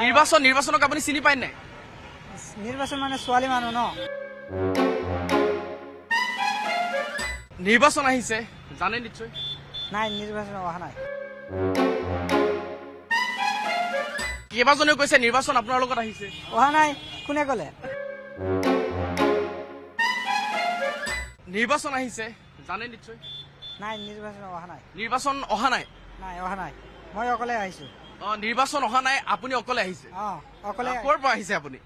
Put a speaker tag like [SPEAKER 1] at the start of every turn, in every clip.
[SPEAKER 1] নিৰ্বাচনক আপুনি চিনি পায় নাই?
[SPEAKER 2] নিৰ্বাচন মানে ছোৱালী মানুহ ন।
[SPEAKER 1] নিৰ্বাচন আহিছে জানে নিশ্চয়।
[SPEAKER 2] নাই নিৰ্বাচন অহা নাই।
[SPEAKER 1] কেইবাজনেও কৈছে নিৰ্বাচন আপোনাৰ লগত আহিছে।
[SPEAKER 2] অহা নাই কোনে ক'লে?
[SPEAKER 1] নিৰ্বাচন আহিছে জানে নিশ্চয়।
[SPEAKER 2] নাই নিৰ্বাচন অহা নাই।
[SPEAKER 1] নিৰ্বাচন অহা নাই।
[SPEAKER 2] নাই অহা নাই, মই অকলে আহিছো।
[SPEAKER 1] নিৰ্বাচন অহা নাই, আপুনি অকলে আহিছে।
[SPEAKER 2] অকলে।
[SPEAKER 1] ক'ৰ পৰা আহিছে আপুনি?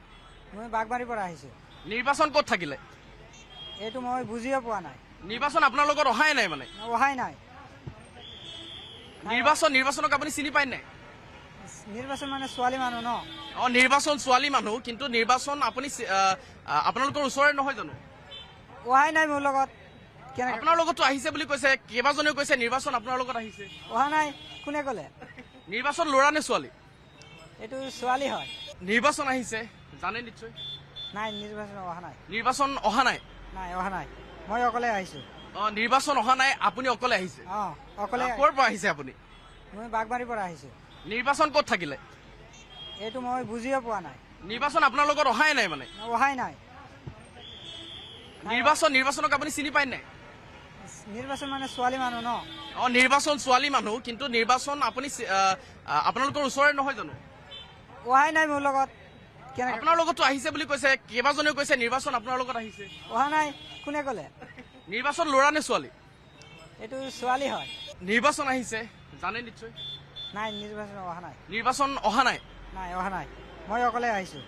[SPEAKER 2] মই বাগবাৰীৰ পৰা আহিছো।
[SPEAKER 1] নিৰ্বাচন ক'ত থাকিলে?
[SPEAKER 2] এইটো মই বুজিয়ে পোৱা নাই।
[SPEAKER 1] নিৰ্বাচন আপোনাৰ লগত অহাই নাই মানে?
[SPEAKER 2] অহাই নাই।
[SPEAKER 1] নিৰ্বাচনক আপুনি চিনি পায় নাই?
[SPEAKER 2] নিৰ্বাচন মানে ছোৱালী মানুহ ন।
[SPEAKER 1] নিৰ্বাচন ছোৱালী মানুহ, কিন্তু নিৰ্বাচন আপুনি আপোনালোকৰ ওচৰৰে নহয় জানো?
[SPEAKER 2] অহাই নাই মোৰ লগত।
[SPEAKER 1] আপোনাৰ লগতো আহিছে বুলি কৈছে, কেইবাজনেও কৈছে নিৰ্বাচন আপোনাৰ লগত আহিছে।
[SPEAKER 2] অহা নাই কোনে ক'লে?
[SPEAKER 1] নিৰ্বাচন ল'ৰা নে ছোৱালী?
[SPEAKER 2] এইটো ছোৱালী হয়।
[SPEAKER 1] নিৰ্বাচন আহিছে জানে নিশ্চয়।
[SPEAKER 2] নাই নিৰ্বাচন অহা নাই।
[SPEAKER 1] নিৰ্বাচন অহা নাই।
[SPEAKER 2] নাই অহা নাই, মই অকলে আহিছো।
[SPEAKER 1] নিৰ্বাচন অহা নাই, আপুনি অকলে আহিছে।
[SPEAKER 2] অকলে।
[SPEAKER 1] ক'ৰ পৰা আহিছে আপুনি?
[SPEAKER 2] মই বাগবাৰীৰ পৰা আহিছো।
[SPEAKER 1] নিৰ্বাচন ক'ত থাকিলে?
[SPEAKER 2] এইটো মই বুজিয়ে পোৱা নাই।
[SPEAKER 1] নিৰ্বাচন আপোনাৰ লগত অহাই নাই মানে?
[SPEAKER 2] অহাই নাই।
[SPEAKER 1] নিৰ্বাচনক আপুনি চিনি পায় নাই?
[SPEAKER 2] নিৰ্বাচন মানে ছোৱালী মানুহ ন।
[SPEAKER 1] নিৰ্বাচন ছোৱালী মানুহ, কিন্তু নিৰ্বাচন আপুনি আপোনালোকৰ ওচৰৰে নহয় জানো?
[SPEAKER 2] অহাই নাই মোৰ লগত।
[SPEAKER 1] আপোনাৰ লগতো আহিছে বুলি কৈছে, কেইবাজনেও কৈছে নিৰ্বাচন আপোনাৰ লগত আহিছে।
[SPEAKER 2] অহা নাই কোনে ক'লে?
[SPEAKER 1] নিৰ্বাচন ল'ৰা নে ছোৱালী?
[SPEAKER 2] এইটো ছোৱালী হয়।
[SPEAKER 1] নিৰ্বাচন আহিছে জানে নিশ্চয়।
[SPEAKER 2] নাই নিৰ্বাচন অহা নাই।
[SPEAKER 1] নিৰ্বাচন অহা নাই।
[SPEAKER 2] নাই অহা নাই, মই অকলে আহিছো।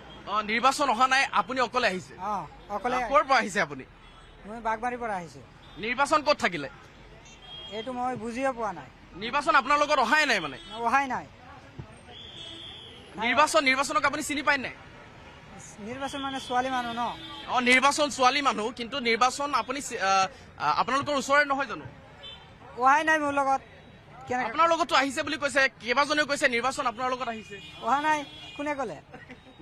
[SPEAKER 1] নিৰ্বাচন অহা নাই, আপুনি অকলে আহিছে।
[SPEAKER 2] অকলে।
[SPEAKER 1] ক'ৰ পৰা আহিছে আপুনি?
[SPEAKER 2] মই বাগবাৰীৰ পৰা আহিছো।
[SPEAKER 1] নিৰ্বাচন ক'ত থাকিলে?
[SPEAKER 2] এইটো মই বুজিয়ে পোৱা নাই।
[SPEAKER 1] নিৰ্বাচন আপোনাৰ লগত অহাই নাই মানে?
[SPEAKER 2] অহাই নাই।
[SPEAKER 1] নিৰ্বাচনক আপুনি চিনি পায় নাই?
[SPEAKER 2] নিৰ্বাচন মানে ছোৱালী মানুহ ন।
[SPEAKER 1] নিৰ্বাচন ছোৱালী মানুহ, কিন্তু নিৰ্বাচন আপুনি আপোনালোকৰ ওচৰৰে নহয় জানো?
[SPEAKER 2] অহাই নাই মোৰ লগত।
[SPEAKER 1] আপোনাৰ লগতো আহিছে বুলি কৈছে, কেইবাজনেও কৈছে নিৰ্বাচন আপোনাৰ লগত আহিছে।
[SPEAKER 2] অহা নাই কোনে ক'লে?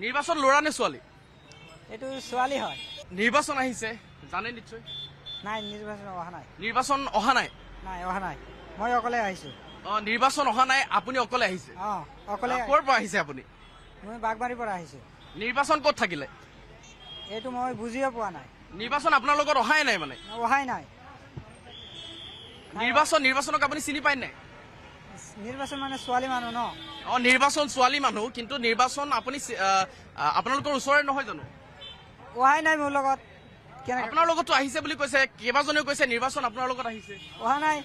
[SPEAKER 1] নিৰ্বাচন ল'ৰা নে ছোৱালী?
[SPEAKER 2] এইটো ছোৱালী হয়।
[SPEAKER 1] নিৰ্বাচন আহিছে জানে নিশ্চয়।
[SPEAKER 2] নাই নিৰ্বাচন অহা নাই।
[SPEAKER 1] নিৰ্বাচন অহা নাই।
[SPEAKER 2] নাই অহা নাই, মই অকলে আহিছো।
[SPEAKER 1] নিৰ্বাচন অহা নাই, আপুনি অকলে আহিছে।
[SPEAKER 2] অকলে।
[SPEAKER 1] ক'ৰ পৰা আহিছে আপুনি?
[SPEAKER 2] মই বাগবাৰীৰ পৰা আহিছো।
[SPEAKER 1] নিৰ্বাচন ক'ত থাকিলে?
[SPEAKER 2] এইটো মই বুজিয়ে পোৱা নাই।
[SPEAKER 1] নিৰ্বাচন আপোনাৰ লগত অহাই নাই মানে?
[SPEAKER 2] অহাই নাই।
[SPEAKER 1] নিৰ্বাচনক আপুনি চিনি পায় নাই?
[SPEAKER 2] নিৰ্বাচন মানে ছোৱালী মানুহ ন।
[SPEAKER 1] নিৰ্বাচন ছোৱালী মানুহ, কিন্তু নিৰ্বাচন আপুনি আপোনালোকৰ ওচৰৰে নহয় জানো?
[SPEAKER 2] অহাই নাই মোৰ লগত।
[SPEAKER 1] আপোনাৰ লগতো আহিছে বুলি কৈছে, কেইবাজনেও কৈছে নিৰ্বাচন আপোনাৰ লগত আহিছে।
[SPEAKER 2] অহা নাই।